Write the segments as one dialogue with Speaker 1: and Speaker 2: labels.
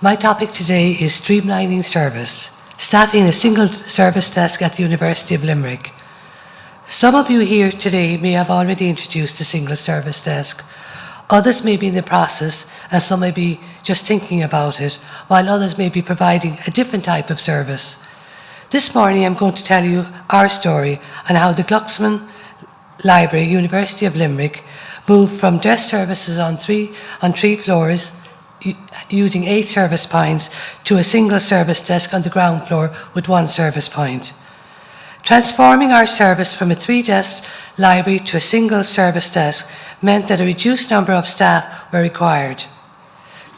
Speaker 1: My topic today is streamlining service, staffing a single service desk at the University of Limerick. Some of you here today may have already introduced a single service desk. Others may be in the process, and some may be just thinking about it, while others may be providing a different type of service. This morning I'm going to tell you our story on how the Glucksman Library, University of Limerick, moved from desk services on three floors using 8 service points to a single service desk on the ground floor with 1 service point. Transforming our service from a 3-desk library to a single service desk meant that a reduced number of staff were required.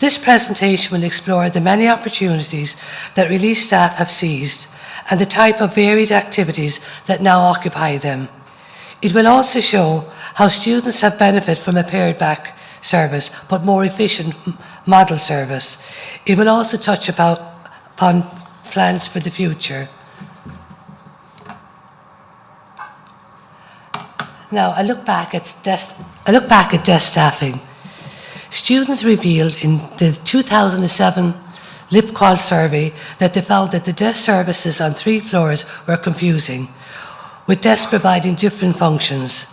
Speaker 1: This presentation will explore the many opportunities that released staff have seized and the type of varied activities that now occupy them. It will also show how students have benefited from a pared-back service, but more efficient model service. It will also touch upon plans for the future. Now, I look back at desk staffing. Students revealed in the 2007 LipQual survey that they found that the desk services on 3 floors were confusing, with desks providing different functions.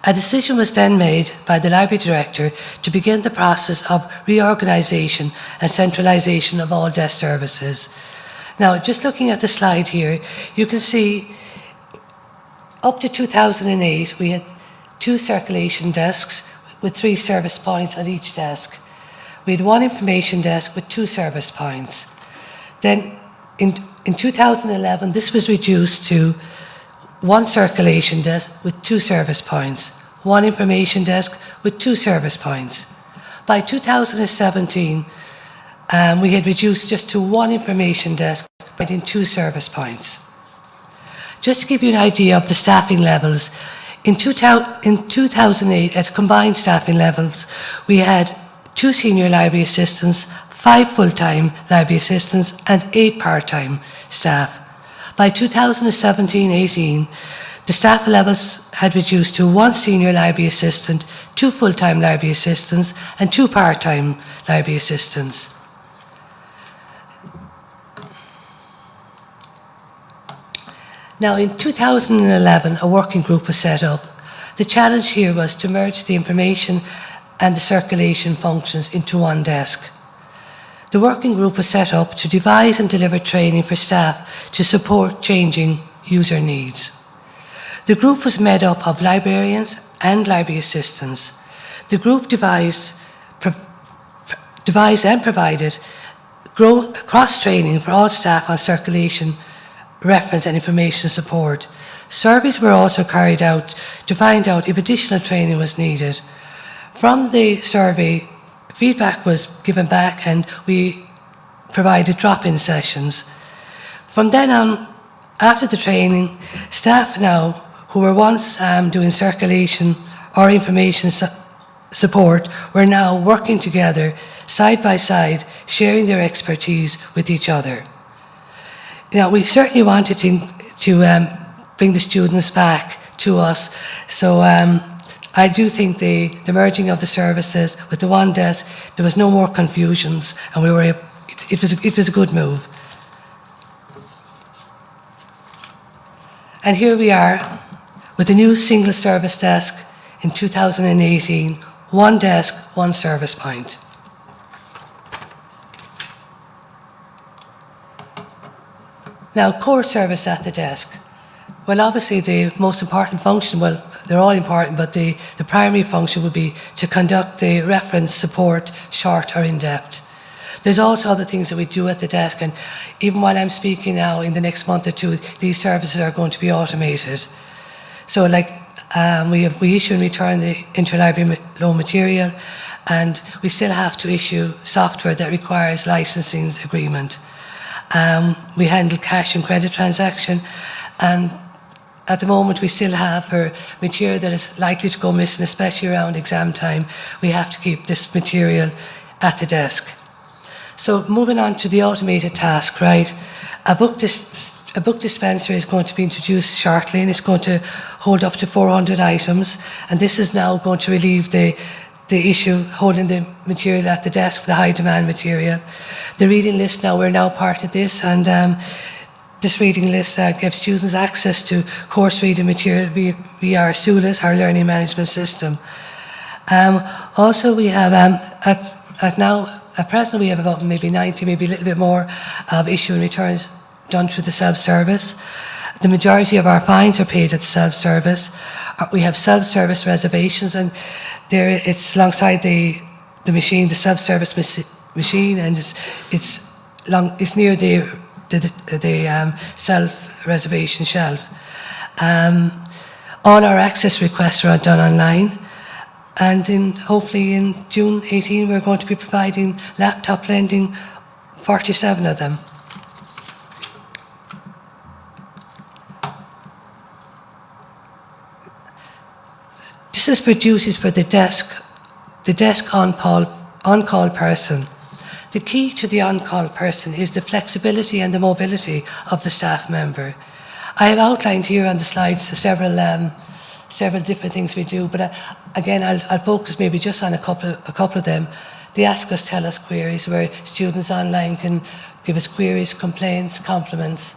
Speaker 1: A decision was then made by the library director to begin the process of reorganisation and centralisation of all desk services. Now, just looking at the slide here, you can see up to 2008, we had 2 circulation desks with 3 service points on each desk. We had 1 information desk with 2 service points. Then in 2011, this was reduced to 1 circulation desk with 2 service points, 1 information desk with 2 service points. By 2017, we had reduced just to 1 information desk providing 2 service points. Just to give you an idea of the staffing levels, in 2008, at combined staffing levels, we had 2 senior library assistants, 5 full-time library assistants, and 8 part-time staff. By 2017-18, the staff levels had reduced to 1 senior library assistant, 2 full-time library assistants, and 2 part-time library assistants. Now, in 2011, a working group was set up. The challenge here was to merge the information and the circulation functions into 1 desk. The working group was set up to devise and deliver training for staff to support changing user needs. The group was made up of librarians and library assistants. The group devised and provided cross-training for all staff on circulation, reference and information support. Surveys were also carried out to find out if additional training was needed. From the survey, feedback was given back and we provided drop-in sessions. From then on, after the training, staff now who were once doing circulation or information support were now working together side by side, sharing their expertise with each other. Now, we certainly wanted to bring the students back to us, so I do think the merging of the services with the 1 desk, there was no more confusions, and it was a good move. And here we are with the new single service desk in 2018, 1 desk, 1 service point. Now, core service at the desk. Well, obviously the most important function, well, they're all important, but the primary function would be to conduct the reference support, short or in-depth. There's also other things that we do at the desk, and even while I'm speaking now, in the next month or 2, these services are going to be automated. So like, we issue and return the interlibrary loan material, and we still have to issue software that requires licensing agreement. We handle cash and credit transaction, and at the moment we still have, for material that is likely to go missing, especially around exam time, we have to keep this material at the desk. So moving on to the automated task, right? A book dispenser is going to be introduced shortly, and it's going to hold up to 400 items, and this is now going to relieve the the issue holding the material at the desk for the high demand material. The reading list now, we're now part of this, and this reading list gives students access to course reading material via our SULIS, our learning management system. Also we have, at present we have about maybe 90, maybe a little bit more of issue and returns done through the self-service. The majority of our fines are paid at the self-service. We have self-service reservations, and there it's alongside the machine, the self-service machine, and it's near the self-reservation shelf. All our access requests are done online, and hopefully in June 18 we're going to be providing laptop lending, 47 of them. This is for duties for the desk on-call person. The key to the on-call person is the flexibility and the mobility of the staff member. I have outlined here on the slides several different things we do, but again, I'll focus maybe just on a couple of them. The Ask Us, Tell Us queries, where students online can give us queries, complaints, compliments.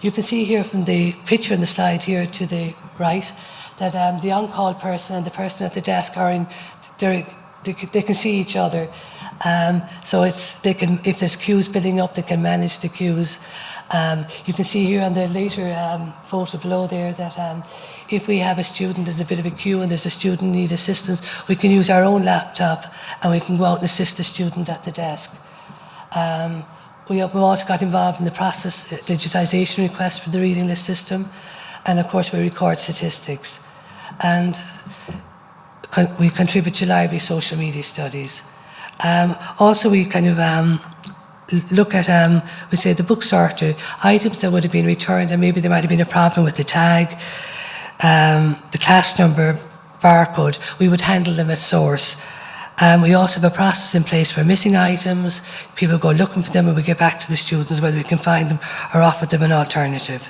Speaker 1: You can see here from the picture in the slide here to the right that the on-call person and the person at the desk they can see each other. So if there's queues building up, they can manage the queues. You can see here on the later photo below there that if we have a student, there's a bit of a queue and there's a student need assistance, we can use our own laptop and we can go out and assist the student at the desk. We've also got involved in the process digitisation request for the reading list system, and of course we record statistics. And we contribute to library social media studies. Also we kind of look at, we say the book sorter, items that would have been returned and maybe there might have been a problem with the tag, the class number, barcode, we would handle them at source. We also have a process in place for missing items. People go looking for them and we get back to the students whether we can find them or offer them an alternative.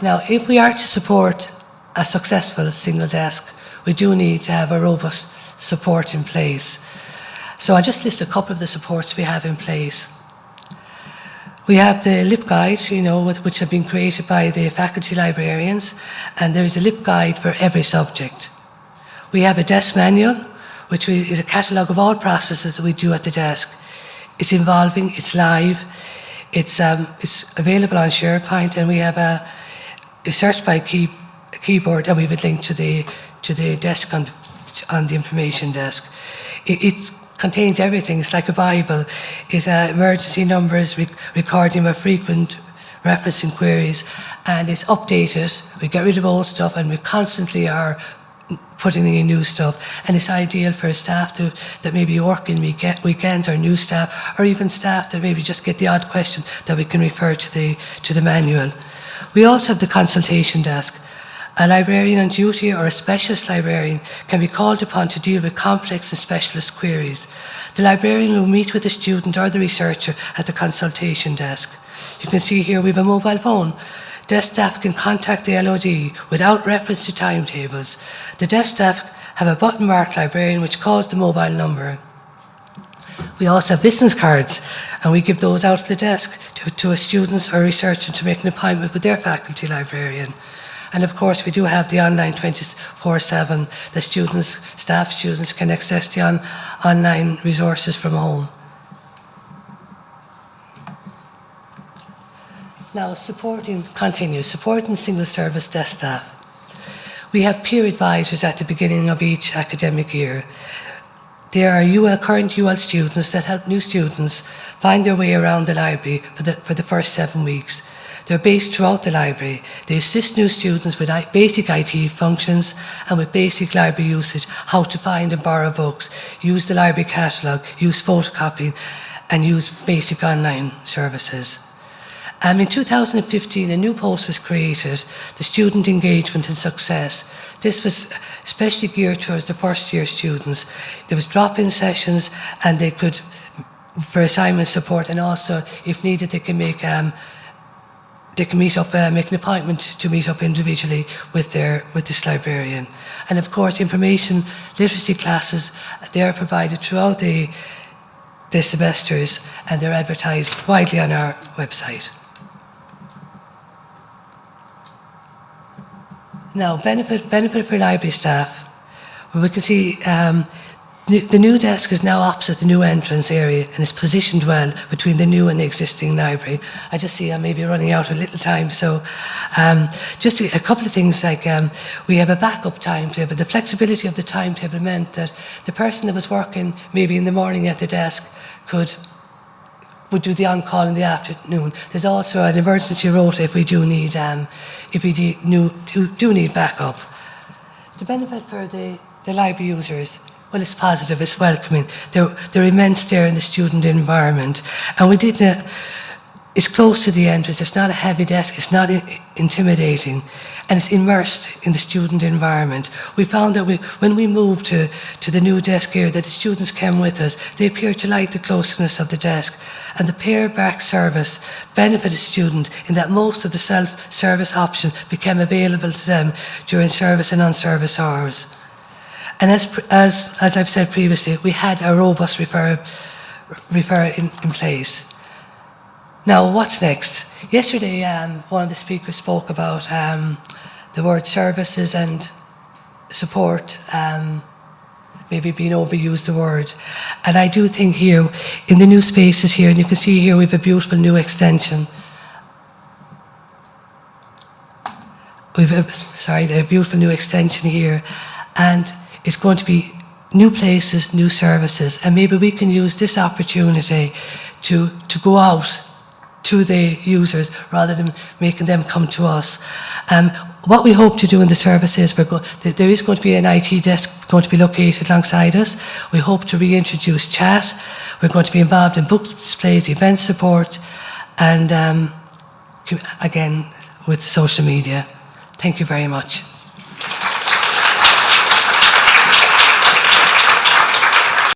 Speaker 1: Now, if we are to support a successful single desk, we do need to have a robust support in place. So I'll just list a couple of the supports we have in place. We have the LIP guides, which have been created by the faculty librarians, and there is a LIP guide for every subject. We have a desk manual, which is a catalogue of all processes that we do at the desk. It's involving, it's live, it's available on SharePoint, and we have a search by keyboard, and we have a link to the desk on the information desk. It contains everything. It's like a Bible. It's emergency numbers, recording of frequent referencing queries, and it's updated. We get rid of old stuff, and we constantly are putting in new stuff. And it's ideal for staff that maybe work in weekends, or new staff, or even staff that maybe just get the odd question that we can refer to the manual. We also have the consultation desk. A librarian on duty or a specialist librarian can be called upon to deal with complex and specialist queries. The librarian will meet with the student or the researcher at the consultation desk. You can see here we have a mobile phone. Desk staff can contact the LOD without reference to timetables. The desk staff have a button-marked librarian which calls the mobile number. We also have business cards, and we give those out at the desk to a student or researcher to make an appointment with their faculty librarian. And of course, we do have the online 24/7. The staff students can access the online resources from home. Now, supporting single service desk staff. We have peer advisors at the beginning of each academic year. There are current UL students that help new students find their way around the library for the first 7 weeks. They're based throughout the library. They assist new students with basic IT functions and with basic library usage, how to find and borrow books, use the library catalogue, use photocopying, and use basic online services. In 2015, a new post was created, the Student Engagement and Success. This was especially geared towards the first year students. There was drop-in sessions, and they could, for assignment support, and also, if needed, they can make they can meet up, make an appointment to meet up individually with this librarian. And of course, information literacy classes, they are provided throughout the semesters, and they're advertised widely on our website. Now, benefit for library staff. Well, we can see the new desk is now opposite the new entrance area and is positioned well between the new and the existing library. I just see I'm maybe running out of a little time, so just a couple of things like we have a backup timetable. The flexibility of the timetable meant that the person that was working maybe in the morning at the desk would do the on-call in the afternoon. There's also an emergency rota if we do need backup. The benefit for the library users, well, it's positive, it's welcoming. They're immense there in the student environment. And it's close to the entrance, it's not a heavy desk, it's not intimidating, and it's immersed in the student environment. We found that when we moved to the new desk here, that the students came with us. They appeared to like the closeness of the desk, and the pair-back service benefited students in that most of the self-service options became available to them during service and non-service hours. And as I've said previously, we had a robust referral in place. Now, what's next? Yesterday, one of the speakers spoke about the word services and support, maybe being overused the word. And I do think here, in the new spaces here, and you can see here we have a beautiful new extension. A beautiful new extension here. And it's going to be new places, new services, and maybe we can use this opportunity to go out to the users rather than making them come to us. What we hope to do in the services, there is going to be an IT desk going to be located alongside us. We hope to reintroduce chat. We're going to be involved in book displays, event support, and again, with social media. Thank you very much.